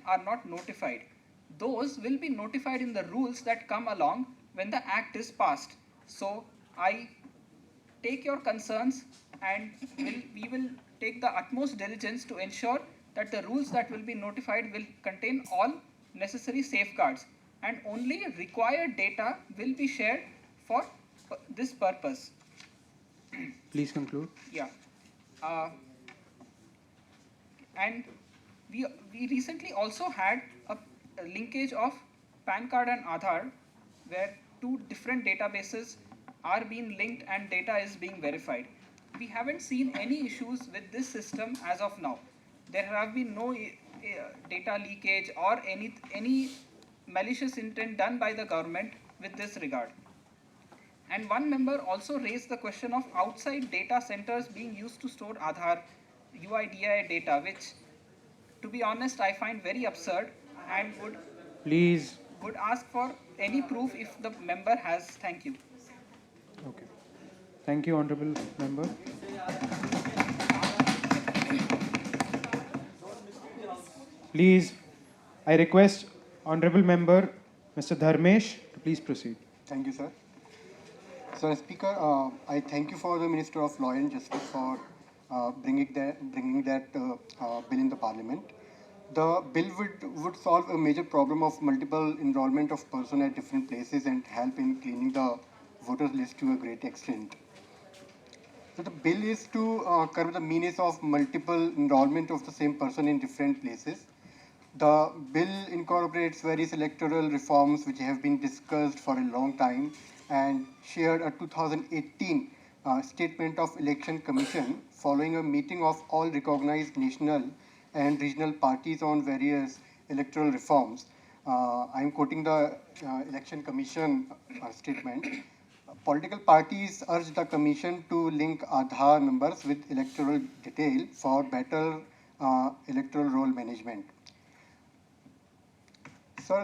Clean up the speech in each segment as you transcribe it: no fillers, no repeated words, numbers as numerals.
are not notified. Those will be notified in the rules that come along when the act is passed. So I take your concerns and we will take the utmost diligence to ensure that the rules that will be notified will contain all necessary safeguards, and only required data will be shared for this purpose. Please conclude. Yeah. And we recently also had a linkage of PAN card and Aadhaar, where two different databases are being linked and data is being verified. We haven't seen any issues with this system as of now. There have been no data leakage or any malicious intent done by the government with this regard. And one member also raised the question of outside data centers being used to store Aadhaar, UIDAI data, which, to be honest, I find very absurd and would ask for any proof if the member has. Thank you. Okay. Thank you, Honorable Member. Please, I request Honorable Member Mr. Dharmesh to please proceed. Thank you, sir. Sir Speaker, I thank you for the Minister of Law and Justice for bringing that bill in the Parliament. The bill would solve a major problem of multiple enrollment of persons at different places and help in cleaning the voters list to a great extent. So the bill is to curb the menace of multiple enrollment of the same person in different places. The bill incorporates various electoral reforms which have been discussed for a long time and shared a 2018 statement of Election Commission following a meeting of all recognized national and regional parties on various electoral reforms. I'm quoting the Election Commission statement. Political parties urge the Commission to link Aadhaar numbers with electoral detail for better electoral roll management. Sir,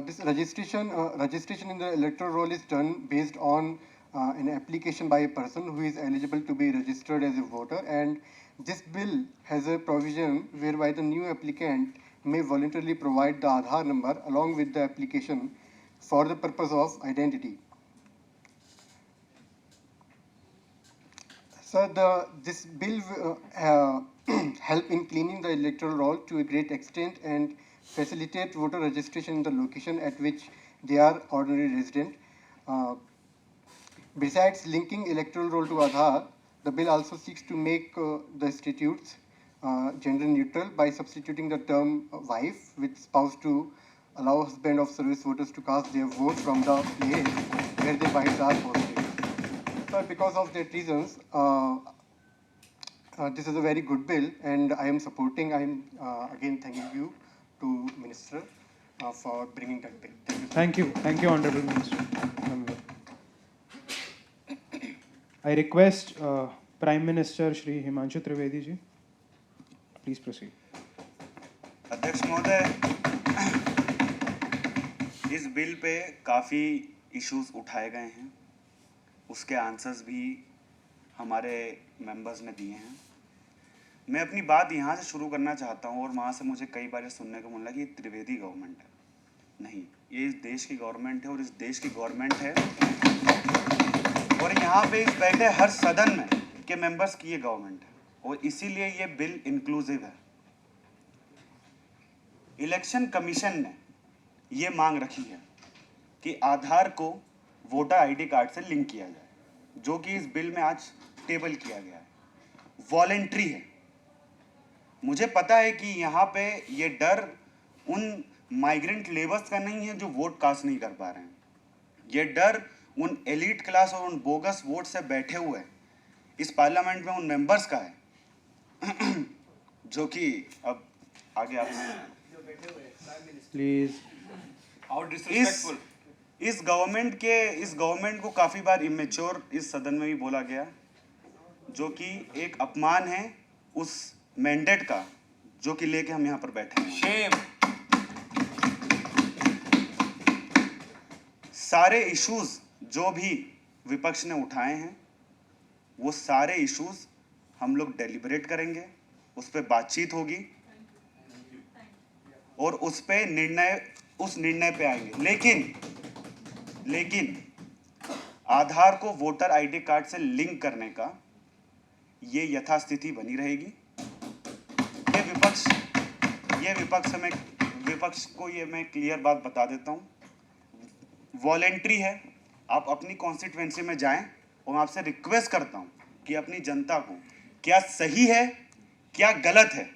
this registration in the electoral roll is done based on an application by a person who is eligible to be registered as a voter, and this bill has a provision whereby the new applicant may voluntarily provide the Aadhaar number along with the application for the purpose of identity. Sir, this bill help in cleaning the electoral roll to a great extent and facilitate voter registration in the location at which they are ordinary resident. Besides linking electoral roll to Aadhaar, the bill also seeks to make the statutes gender neutral by substituting the term wife with spouse to allow husband of service voters to cast their vote from the place where their wives are posted. So because of that reasons, this is a very good bill and I am supporting. I am again thanking you to Minister for bringing that bill. Thank you. Thank you, Honorable Minister. Member. I request Prime Minister Shri Himanshu Trivedi ji. Please proceed. अध्यक्ष महोदय, इस bill pay काफ़ी issues उठाए गए हैं, उसके answers भी हमारे मेंबर्स ने दिए हैं। मैं अपनी बात यहाँ से शुरू करना चाहता हूँ और वहाँ से मुझे कई बार सुनने को मिला कि ये त्रिवेदी गवर्नमेंट है। नहीं, ये इस देश की गवर्नमेंट है और इस देश की गवर्नमेंट है और यहाँ पे इस बैठे हर सदन में के मेंबर्स की ये गवर्नमेंट है और इसीलिए ये बिल इंक्लूसिव है। इलेक्शन कमीशन ने ये मांग रखी है कि आधार को वोटर आईडी कार्ड से लिंक किया जाए, जो कि इस बिल में आज टेबल किया गया है। वॉलेंट्री है। मुझे पता है कि यहाँ पे ये डर उन माइग्रेंट लेबर्स का नहीं है जो वोट कास्ट नहीं कर पा रहे हैं। ये डर उन एलीट क्लास और उन बोगस वोट से बैठे हुए इस पार्लियामेंट में उन मेंबर्स का है जो कि अब आगे आप प्लीज इस गवर्नमेंट को काफ़ी बार इमेच्योर इस सदन में भी बोला गया, जो कि एक अपमान है उस मैंडेट का जो कि लेके हम यहाँ पर बैठे हैं। शेम। सारे इश्यूज जो भी विपक्ष ने उठाए हैं वो सारे इश्यूज हम लोग डेलिब्रेट करेंगे, उस पर बातचीत होगी और उस निर्णय पे आएंगे। लेकिन आधार को वोटर आईडी कार्ड से लिंक करने का ये यथास्थिति बनी रहेगी। विपक्ष को ये मैं क्लियर बात बता देता हूँ, वॉलेंट्री है। आप अपनी कॉन्स्टिट्यूएंसी में जाएं और मैं आपसे रिक्वेस्ट करता हूँ कि अपनी जनता को क्या सही है क्या गलत है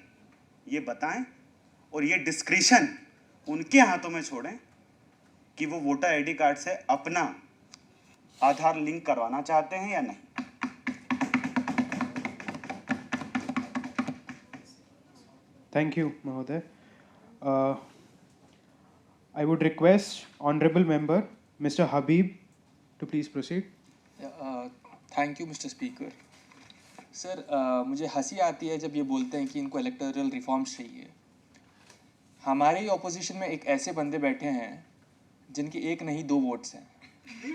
ये बताएं, और ये डिस्क्रिशन उनके हाथों में छोड़ें कि वो वोटर आईडी कार्ड से अपना आधार लिंक करवाना चाहते हैं या नहीं। Thank you, Mahoday. I would request Honorable Member Mr. Habib to please proceed. Thank you mister speaker. Sir, मुझे हंसी आती है जब ये बोलते हैं कि इनको इलेक्टोरल रिफॉर्म्स चाहिए। हमारे ही ऑपोजिशन में एक ऐसे बंदे बैठे हैं जिनके एक नहीं 2 वोट्स हैं,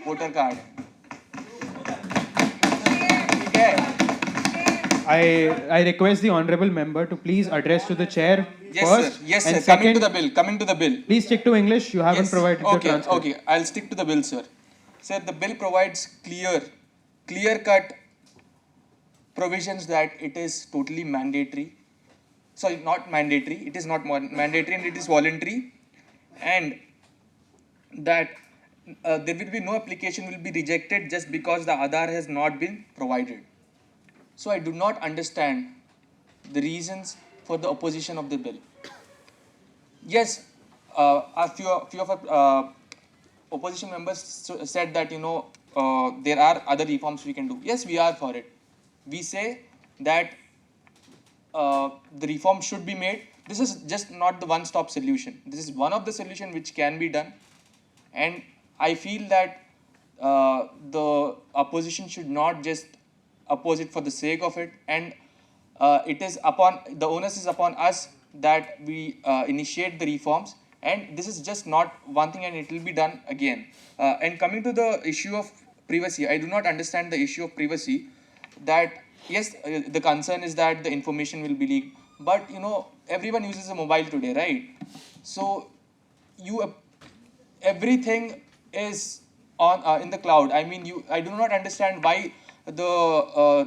वोटर कार्ड है, ठीक है। I request the Honorable Member to please address to the chair Yes, first. sir. Yes, and sir. second, Coming to the bill. please stick to English. You haven't Yes. provided the transcript. Okay. I'll stick to the bill, sir. Sir, the bill provides clear-cut provisions that it is totally mandatory. Sorry, not mandatory. It is not mandatory and it is voluntary, and that there will be no application will be rejected just because the Aadhaar has not been provided. So I do not understand the reasons for the opposition of the bill. Yes, a few of our opposition members said that there are other reforms we can do. Yes, we are for it. We say that the reform should be made. This is just not the one-stop solution. This is one of the solutions which can be done, and I feel that the opposition should not just oppose it for the sake of it, and the onus is upon us that we initiate the reforms, and this is just not one thing and it will be done again. And coming to the issue of privacy, I do not understand the issue of privacy, that yes, the concern is that the information will be leaked, but everyone uses a mobile today, right? So everything is on in the cloud. I mean, I do not understand why the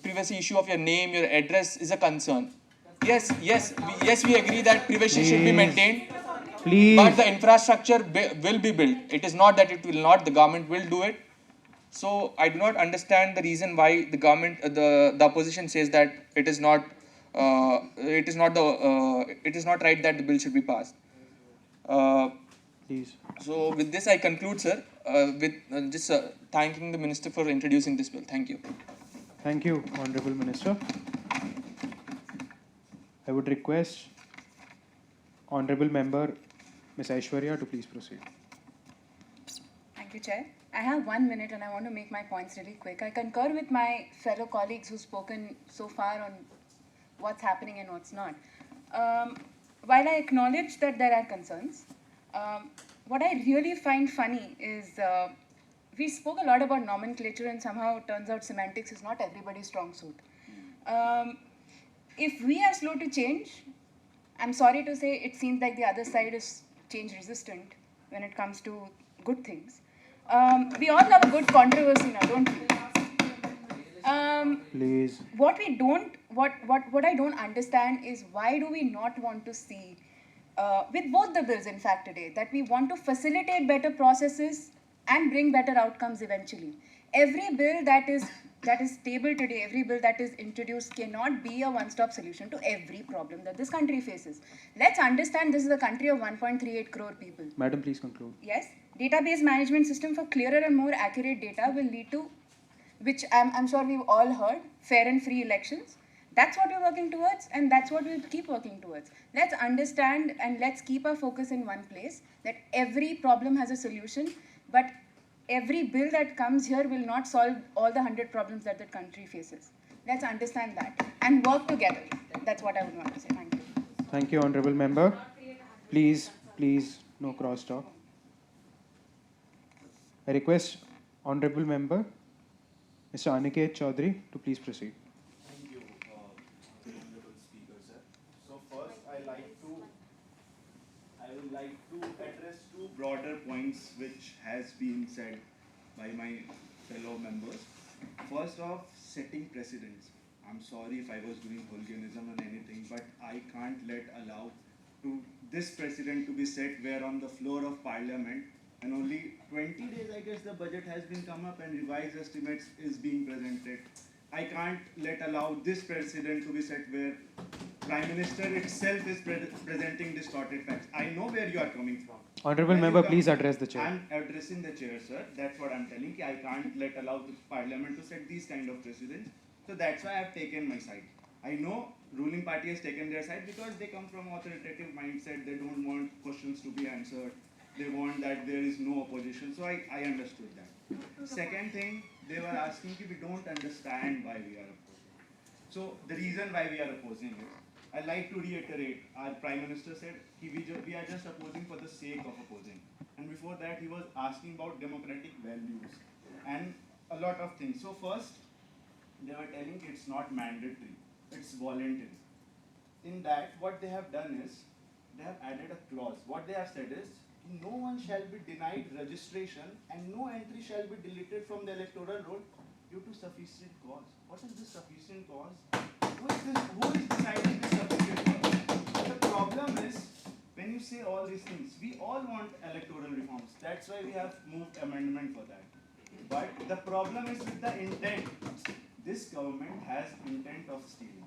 privacy issue of your name, your address is a concern. Yes, we agree that privacy should be maintained. Please. But the infrastructure will be built. It is not that it will not. The government will do it. So I do not understand the reason why the government, the opposition says that it is not right that the bill should be passed. Please. So with this I conclude, sir, with just thanking the minister for introducing this bill. Thank you. Thank you, Honorable Minister. I would request Honorable Member Ms. Aishwarya to please proceed. Thank you, Chair. I have 1 minute and I want to make my points really quick. I concur with my fellow colleagues who've spoken so far on what's happening and what's not. While I acknowledge that there are concerns, what I really find funny is we spoke a lot about nomenclature and somehow it turns out semantics is not everybody's strong suit. If we are slow to change, I'm sorry to say it seems like the other side is change resistant when it comes to good things. We all love a good controversy now, don't we? Please. What I don't understand is why do we not want to see, with both the bills in fact today, that we want to facilitate better processes and bring better outcomes eventually. Every bill that is tabled today, every bill that is introduced cannot be a one-stop solution to every problem that this country faces. Let's understand this is a country of 1.38 crore people. Madam, please conclude. Yes, database management system for clearer and more accurate data will lead to, which I'm sure we've all heard, fair and free elections. That's what we're working towards, and that's what we'll keep working towards. Let's understand and let's keep our focus in one place, that every problem has a solution, but every bill that comes here will not solve all the 100 problems that the country faces. Let's understand that and work together. That's what I would want to say. Thank you. Thank you, Honorable Member. Please, no cross-talk. I request Honorable Member Mr. Aniket Chaudhary to please proceed. Thank you, Honorable Speaker, sir. So first, I like to like to address two broader points which has been said by my fellow members. First off, setting precedents. I'm sorry if I was doing hooliganism or anything, but I can't allow to this precedent to be set where on the floor of Parliament, and only 20 days, I guess, the budget has been come up and revised estimates is being presented. I can't allow this precedent to be set where Prime Minister itself is presenting distorted facts. I know where you are coming from. Honorable member, please address the chair. I'm addressing the chair, sir. That's what I'm telling you. I can't allow the Parliament to set these kind of precedents. So that's why I've taken my side. I know ruling party has taken their side because they come from authoritative mindset. They don't want questions to be answered. They want that there is no opposition. So I understood that. Second thing, they were asking if we don't understand why we are opposing. So the reason why we are opposing is, I like to reiterate, our Prime Minister said we are just opposing for the sake of opposing. And before that, he was asking about democratic values and a lot of things. So first, they were telling it's not mandatory, it's voluntary. In that, what they have done is, they have added a clause. What they have said is, no one shall be denied registration and no entry shall be deleted from the electoral roll due to sufficient cause. What is this sufficient cause? Who is deciding this sufficient cause? The problem is, when you say all these things, we all want electoral reforms. That's why we have moved amendment for that. But the problem is with the intent. This government has intent of stealing.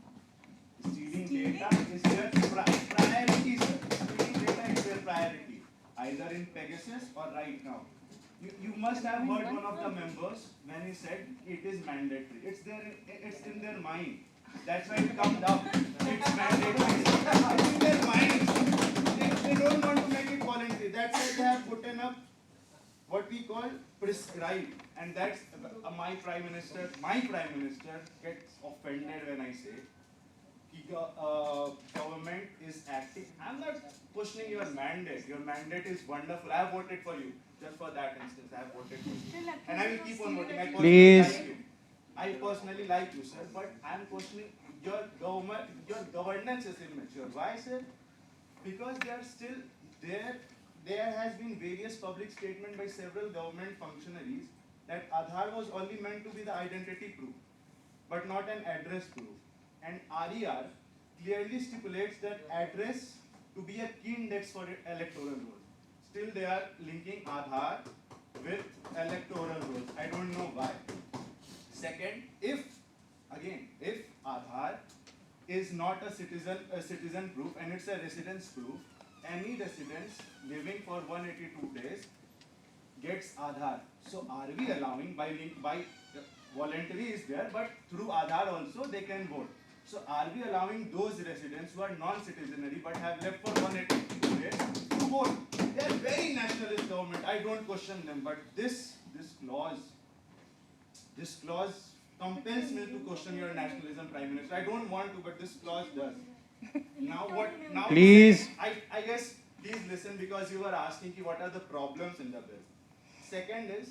Stealing data is their priority, sir. Stealing data is their priority, either in Pegasus or right now. You must have heard one of the members when he said it is mandatory. It's in their mind. That's why it comes down. It's mandatory. It's in their mind. They don't want to make it voluntary. That's why they have put up what we call prescribed. And that's my Prime Minister gets offended when I say government is acting. I'm not questioning your mandate. Your mandate is wonderful. I have voted for you. Just for that instance, I have voted for you. And I will keep on voting. I personally like you, sir. But I'm questioning your governance is immature. Why, sir? Because they are still there. There has been various public statements by several government functionaries that Aadhaar was only meant to be the identity proof, but not an address proof. And RER clearly stipulates that address to be a key index for electoral rolls. Still they are linking Aadhaar with electoral rolls. I don't know why. Second, if Aadhaar is not a citizen proof and it's a residence proof, any residents living for 182 days gets Aadhaar. So are we allowing by voluntary is there, but through Aadhaar also they can vote. So are we allowing those residents who are non-citizenary but have left for 182 days to vote? They are very nationalist government. I don't question them, but this clause compels me to question your nationalism, Prime Minister. I don't want to, but this clause does. Now what? Now Please. I guess please listen, because you were asking what are the problems in the bill. Second is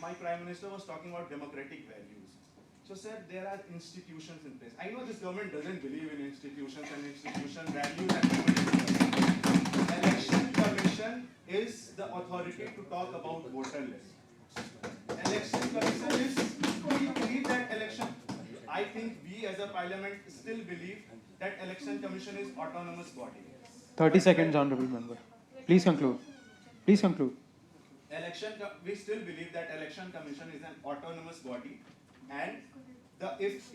my Prime Minister was talking about democratic values. So, sir, there are institutions in place. I know this government doesn't believe in institutions and institution values and Election Commission is the authority to talk about voter lists. Election Commission is, do you believe that election? I think we as a parliament still believe that Election Commission is autonomous body. 30 seconds, honorable member. Please conclude. Please conclude. We still believe that Election Commission is an autonomous body, and if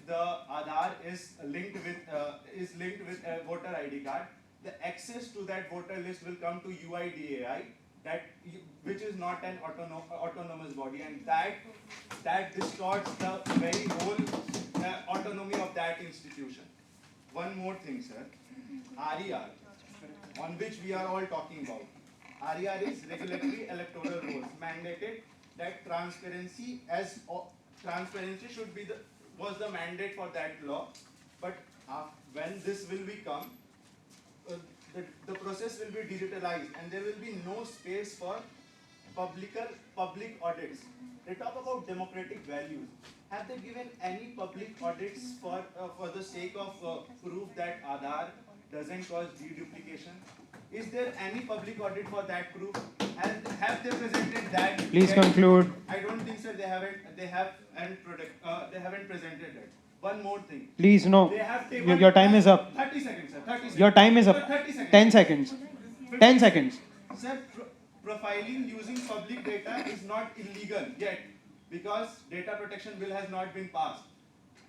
the Aadhaar is linked with a voter ID card, the access to that voter list will come to UIDAI, which is not an autonomous body, and that distorts the very whole autonomy of that institution. One more thing, sir. RER, on which we are all talking about. RER is regulatory electoral rules, mandated that transparency was the mandate for that law, but when this will become, the process will be digitalized and there will be no space for public audits. They talk about democratic values. Have they given any public audits for the sake of proof that Aadhaar doesn't cause deduplication? Is there any public audit for that group? Have they presented that? Please yet? conclude. I don't think so. They haven't presented it. One more thing. Please, no. They have Your time is up. 30 seconds, sir. 30 seconds. Your time is up. 30 seconds. 10 seconds. 10 seconds. Sir, profiling using public data is not illegal yet because data protection bill has not been passed.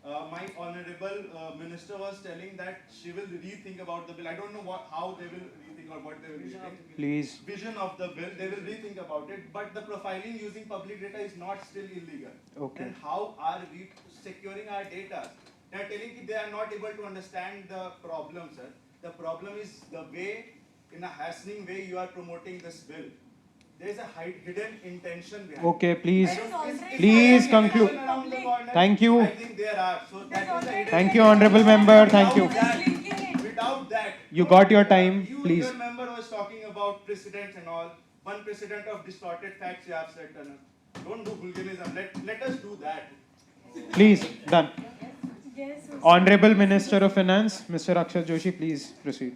My honorable minister was telling that she will rethink about the bill. I don't know how they will rethink or what they will rethink. Please. Vision of the bill, they will rethink about it. But the profiling using public data is not still illegal. Okay. And how are we securing our data? They are telling that they are not able to understand the problem, sir. The problem is the way, in a hastening way, you are promoting this bill. There is a hidden intention behind Okay, please. it. Please conclude. Thank you. I think there are. So that is the hidden Thank you, honorable member. Thank you. Without that, You got your time, please. Your member was talking about precedents and all. One precedent of distorted facts you have said, don't do hooliganism. Let us do that. Please, done. Honorable Minister of Finance, Mr. Akshat Joshi, please proceed.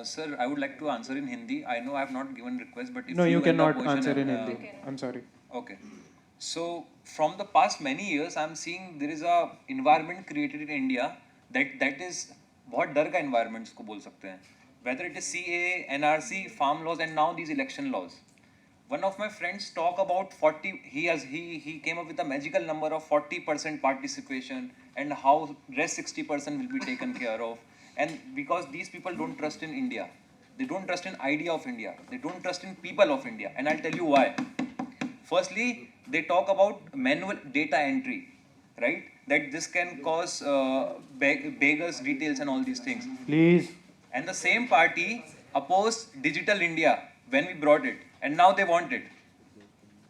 Sir, I would like to answer in Hindi. I know I have not given request, but if No, you and the cannot opposition answer in have, Hindi. I'm sorry. Okay. So, from the past many years, I'm seeing there is a environment created in India that is बहुत डर का environment इसको बोल सकते हैं. Whether it is CAA, NRC, farm laws, and now these election laws. One of my friends talk about 40. He came up with a magical number of 40% participation and how rest 60% will be taken care of. And because these people don't trust in India, they don't trust in idea of India, they don't trust in people of India, and I'll tell you why. Firstly, they talk about manual data entry, right? That this can cause beggars details and all these things. Please. And the same party opposed Digital India when we brought it, and now they want it.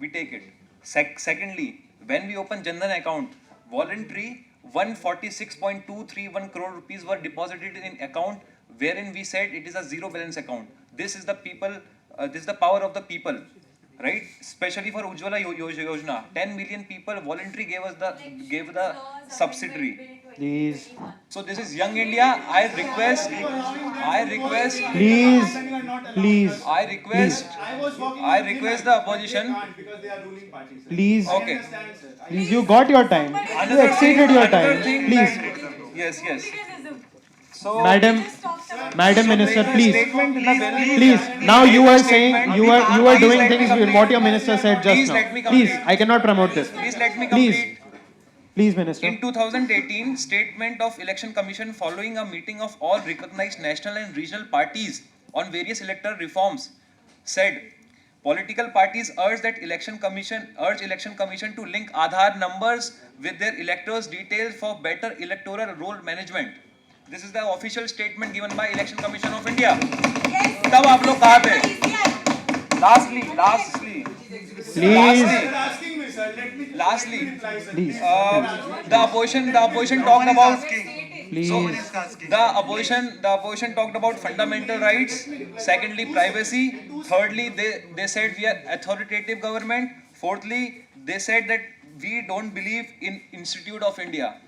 We take it. Secondly, when we open Jandan account, voluntary 146.231 crore rupees were deposited in account wherein we said it is a zero balance account. This is the people, this is the power of the people, right? Especially for Ujjwala Yojana, 10 million people voluntarily gave the subsidiary. Please. So this is Young India. I request. Please. I request the opposition. Because they are ruling parties. Please. Okay. Please, you got your time. You exceeded your time. Please. Yes. So, Madam Minister, please. statement in the bill. Please. Now you are saying you are doing things with what your minister said just Please now. let me Please, complete. I cannot promote this. Please let me complete. Please, Minister. In 2018, statement of Election Commission following a meeting of all recognized national and regional parties on various electoral reforms said, political parties urge Election Commission to link Aadhaar numbers with their electors' details for better electoral roll management. This is the official statement given by Election Commission of India. तब आप लोग कहाँ थे? Lastly. Lastly, the opposition talked about. The opposition talked about fundamental rights. Secondly, privacy. Thirdly, they said we are authoritative government. Fourthly, they said that we don't believe in Institute of India.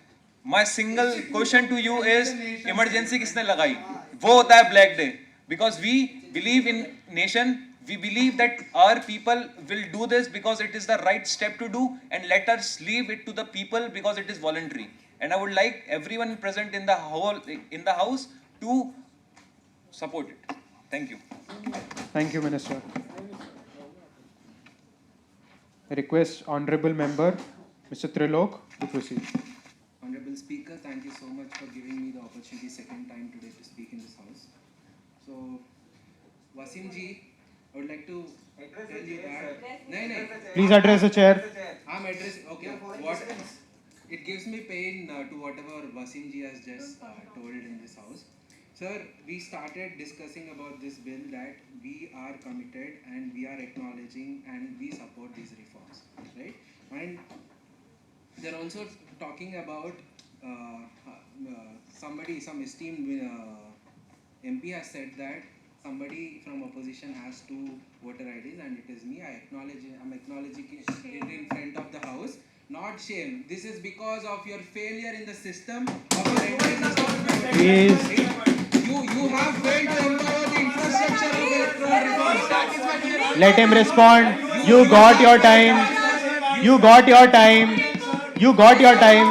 My single question to you is, emergency किसने लगाई? वो होता है Black Day. Because we believe in nation. We believe that our people will do this because it is the right step to do, and let us leave it to the people because it is voluntary. And I would like everyone present in the house to support it. Thank you. Thank you, Minister. I request Honorable Member Mr. Trilok to proceed. Honorable Speaker, thank you so much for giving me the opportunity second time today to speak in this house. So, Wasim ji, I would like to tell you that... Please address the chair. I'm addressing... Okay, it gives me pain to whatever Wasim ji has just told in this house. Sir, we started discussing about this bill that we are committed and we are acknowledging and we support these reforms, right? And they're also talking about some esteemed MP has said that somebody from opposition has two voter IDs and it is me. I'm acknowledging it in front of the house. Not shame. This is because of your failure in the system of your entire system. Please. You have failed to empower the infrastructure Let him respond. You got your time. You got your time. You got your time.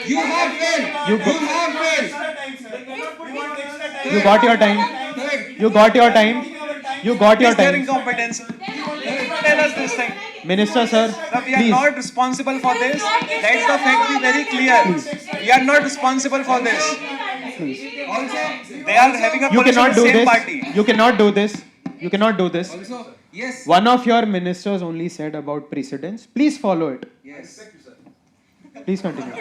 You have failed. You You have failed. You got your time. You got your time. You got your Is there time. incompetence? Tell us this thing. Minister, sir, Sir, we are please. not responsible for this. Let the fact be very clear. We are not responsible for this. They are having a You coalition cannot with the do same this. party. You cannot do this. You cannot do this. Also, yes. One of your ministers only said about precedence. Please follow it. Yes. Please continue.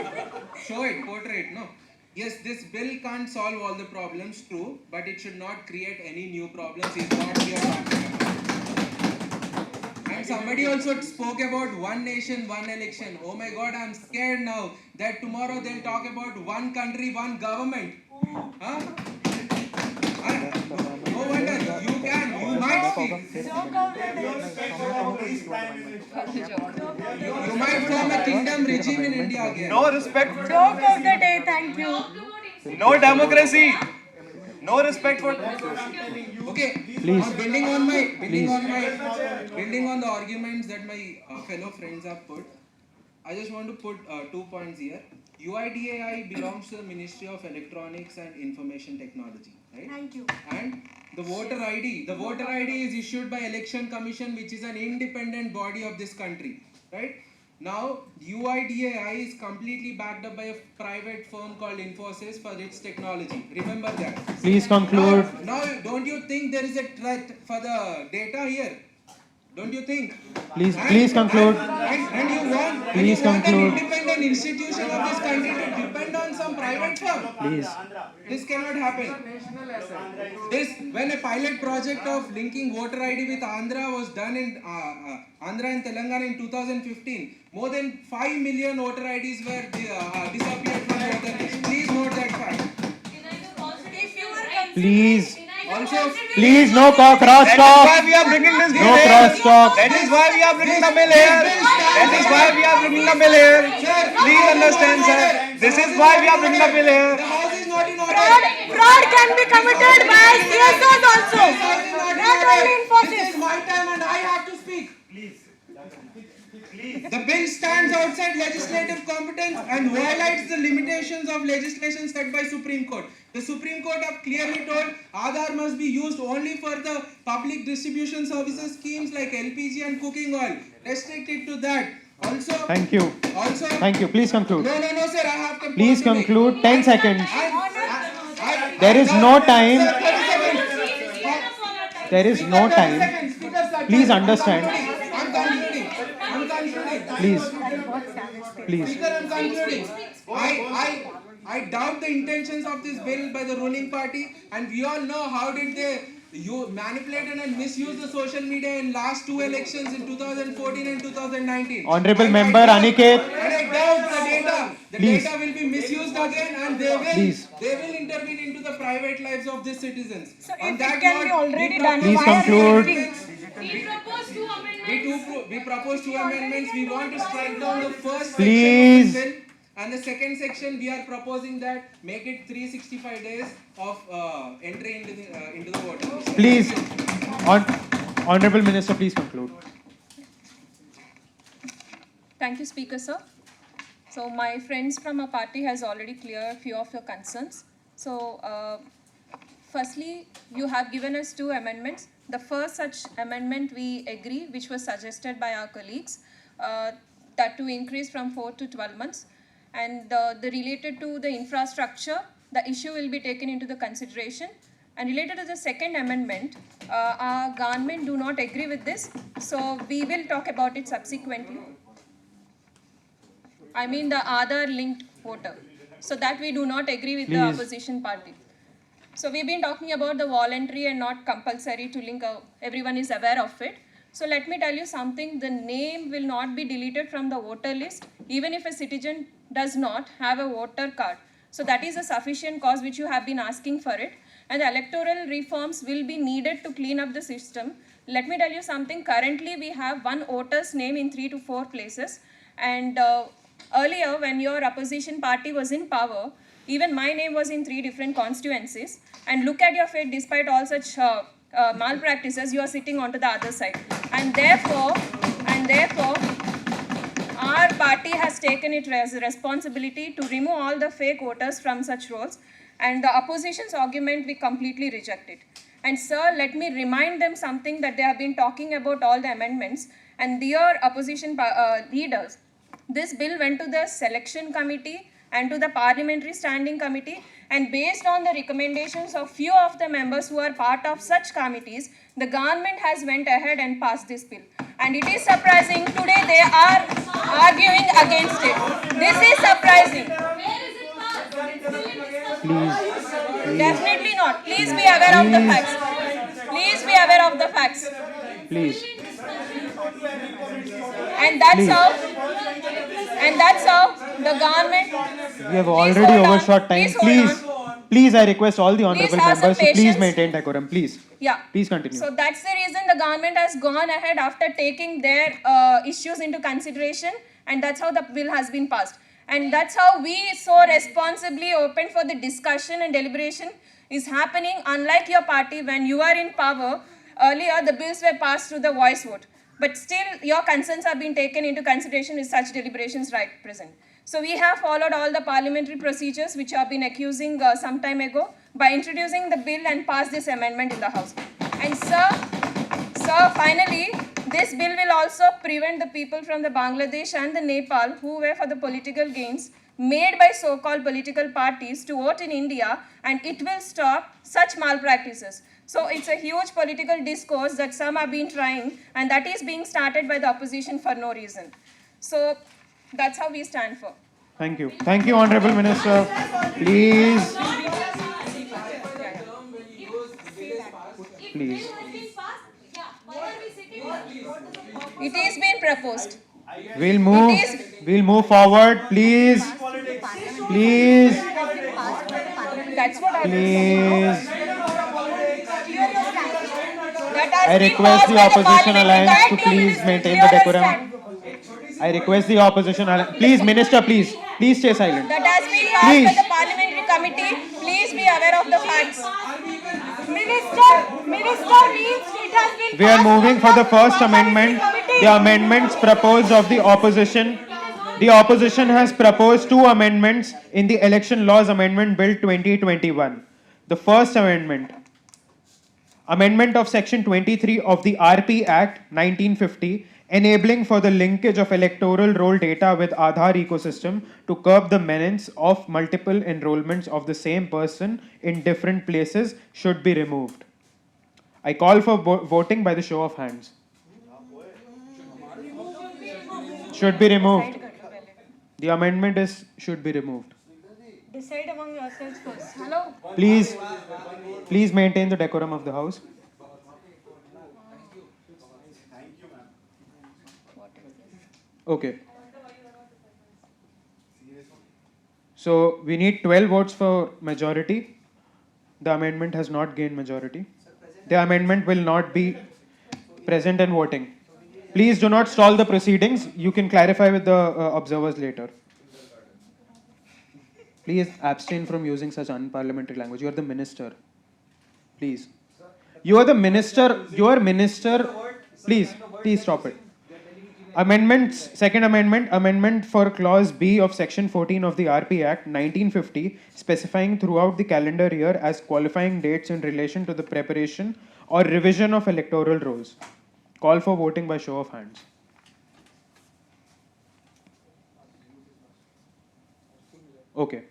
Show it, portray it, no? Yes, this bill can't solve all the problems, true, but it should not create any new problems. Is what we are talking about. And somebody also spoke about one nation, one election. Oh my God, I'm scared now that tomorrow they'll talk about one country, one government. Huh? No wonder you might speak. You might form a kingdom regime in India again. No respect. Joke of the day, thank you. No democracy. No respect for. Okay, Please. building on the arguments that my fellow friends have put, I just want to put 2 points here. UIDAI belongs to the Ministry of Electronics and Information Technology, right? Thank you. And the voter ID is issued by Election Commission, which is an independent body of this country, right? Now, UIDAI is completely backed up by a private firm called Infosys for its technology. Remember that. Please conclude. Now, don't you think there is a threat for the data here? Don't you think? Please conclude. And you want, Please conclude. an independent institution of this country to depend on some private firm? Please. This cannot happen. When a pilot project of linking voter ID with Andhra was done in Andhra and Telangana in 2015, more than 5 million voter IDs were disappeared from the voter list. Please note that fact. Please. Also, Please, no cross That is talk. why we are bringing this bill No here. cross talk. That is why we are bringing the bill here. That is why we are bringing the bill here. Please understand, sir. This is why we are bringing the bill here. the house is not in order. Fraud can be committed by CSOs also. Not only This is my time and I have to speak. The bill stands outside legislative competence and violates the limitations of legislation set by Supreme Court. The Supreme Court have clearly told Aadhaar must be used only for the public distribution services schemes like LPG and cooking oil. Restrict it to that. Also, Thank you. Also, Thank you. Please conclude. no, sir. I have to. Please conclude. 10 seconds. I- There is no time. Sir, 30 seconds. There is no time. Please understand. I'm concluding. Please. Please. Speaker, I'm concluding. I doubt the intentions of this bill by the ruling party, and we all know how did they manipulated and misused the social media in last 2 elections in 2014 and 2019. Honorable Member Aniket. And I doubt the data. The Please. data will be misused again, and they Please. will intervene into the private lives of these citizens. So On if that it can note, be already we done, Please why are we conclude. waiting? We propose 2 amendments. We want to strike down the first Please. section of the bill, and the second section we are proposing that make it 365 days of entry into the voter list. Please. Honorable Minister, please conclude. Thank you, Speaker, sir. So my friends from our party has already cleared a few of your concerns. So firstly, you have given us 2 amendments. The first such amendment we agree, which was suggested by our colleagues, that to increase from 4 to 12 months. And the related to the infrastructure, the issue will be taken into the consideration. And related to the second amendment, our government do not agree with this. So we will talk about it subsequently. I mean the Aadhaar linked voter. So that we do not agree with the Please. opposition party. So we've been talking about the voluntary and not compulsory to link, everyone is aware of it. So let me tell you something, the name will not be deleted from the voter list, even if a citizen does not have a voter card. So that is a sufficient cause which you have been asking for it. And the electoral reforms will be needed to clean up the system. Let me tell you something, currently we have one voter's name in 3 to 4 places. And earlier when your opposition party was in power, even my name was in 3 different constituencies. And look at your fate, despite all such malpractices, you are sitting onto the other side. And therefore, our party has taken it as a responsibility to remove all the fake voters from such roles, and the opposition's argument, we completely reject it. And sir, let me remind them something, that they have been talking about all the amendments, and dear opposition leaders, this bill went to the selection committee and to the parliamentary standing committee, and based on the recommendations of few of the members who are part of such committees, the government has went ahead and passed this bill. And it is surprising, today they are arguing against it. This is surprising. Please. Definitely not. Please be aware of the facts. Please be aware of the facts. Please. And that's how the government. We have already overshot time. Please, I request all the honorable have some members to please patience. maintain decorum. Please. Yeah. Please continue. So that's the reason the government has gone ahead after taking their issues into consideration, and that's how the bill has been passed. And that's how we so responsibly open for the discussion and deliberation is happening. Unlike your party, when you are in power, earlier the bills were passed through the voice vote. But still, your concerns have been taken into consideration with such deliberations right present. So we have followed all the parliamentary procedures which have been accusing some time ago by introducing the bill and pass this amendment in the House. And sir, finally, this bill will also prevent the people from the Bangladesh and the Nepal who were for the political gains made by so-called political parties to vote in India, and it will stop such malpractices. So it's a huge political discourse that some have been trying, and that is being started by the opposition for no reason. So that's how we stand for. Thank you. Thank you, Honorable Minister. Please. Please. It is being proposed. We'll move forward. Please. Please. That's what Please. I request the opposition alliance to please maintain the decorum. I request the opposition alliance. Please, Minister, please. Please stay silent. That has been passed by the parliamentary committee. Please be aware of the facts. Minister means it has been. We are moving for the first amendment. The amendments proposed of the opposition. The opposition has proposed two amendments in the Election Laws Amendment Bill 2021. The first amendment, amendment of Section 23 of the RP Act 1950, enabling for the linkage of electoral roll data with Aadhaar ecosystem to curb the menace of multiple enrollments of the same person in different places, should be removed. I call for voting by the show of hands. Should be removed. The amendment should be removed. Decide among yourselves first. Hello? Please maintain the decorum of the House. Okay. So we need 12 votes for majority. The amendment has not gained majority. The amendment will not be present and voting. Please do not stall the proceedings. You can clarify with the observers later. Please abstain from using such unparliamentary language. You are the minister. Please. You are the minister. You are minister. Please stop it. Amendments, second amendment, amendment for clause B of section 14 of the RP Act 1950, specifying throughout the calendar year as qualifying dates in relation to the preparation or revision of electoral rolls. Call for voting by show of hands. Okay.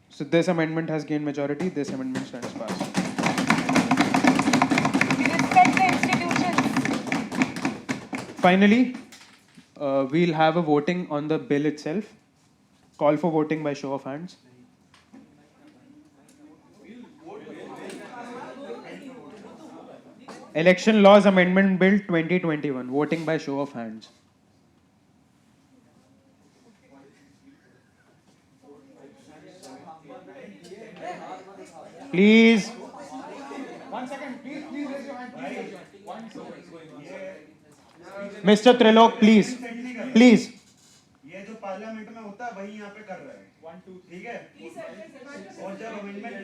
So this amendment has gained majority. This amendment stands passed. Respect the institutions. Finally, we'll have a voting on the bill itself. Call for voting by show of hands. Election Laws Amendment Bill 2021. Voting by show of hands. Please. 1 second. Please raise your hand. Mr. Trilok, please. Please. ये जो parliament में होता है वही यहाँ पे कर रहे हैं 1 2 ठीक है और जब amendment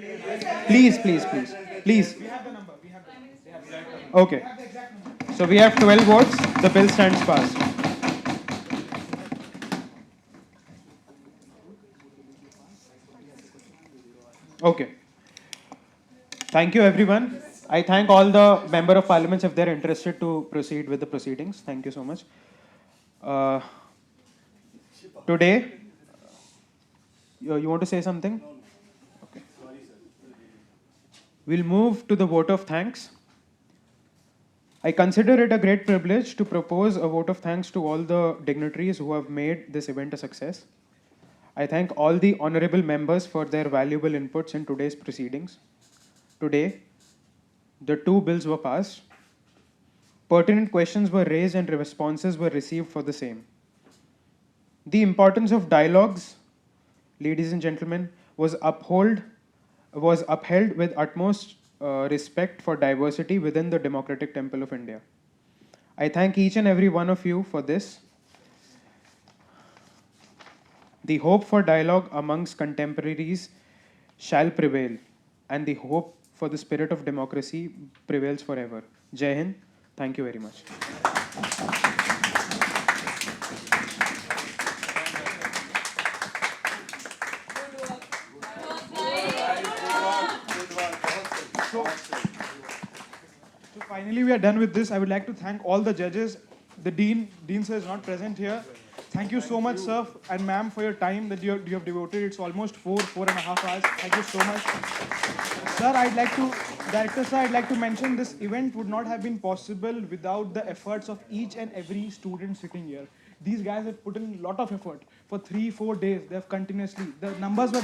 Please. We have the number. Okay. So we have 12 votes. The bill stands passed. Okay. Thank you, everyone. I thank all the member of parliaments if they're interested to proceed with the proceedings. Thank you so much. Today, you want to say something? Okay. We'll move to the vote of thanks. I consider it a great privilege to propose a vote of thanks to all the dignitaries who have made this event a success. I thank all the honorable members for their valuable inputs in today's proceedings. Today, the two bills were passed. Pertinent questions were raised and responses were received for the same. The importance of dialogues, ladies and gentlemen, was upheld with utmost respect for diversity within the democratic temple of India. I thank each and every one of you for this. The hope for dialogue amongst contemporaries shall prevail, and the hope for the spirit of democracy prevails forever. Jai Hind. Thank you very much. So finally, we are done with this. I would like to thank all the judges. The dean sir is not present here. Thank you so much, sir and ma'am, for your time that you have devoted. It's almost 4.5 hours. Thank you so much. Sir, Director sir, I'd like to mention this event would not have been possible without the efforts of each and every student sitting here. These guys have put in a lot of effort for 3-4 days. They have continuously, the numbers were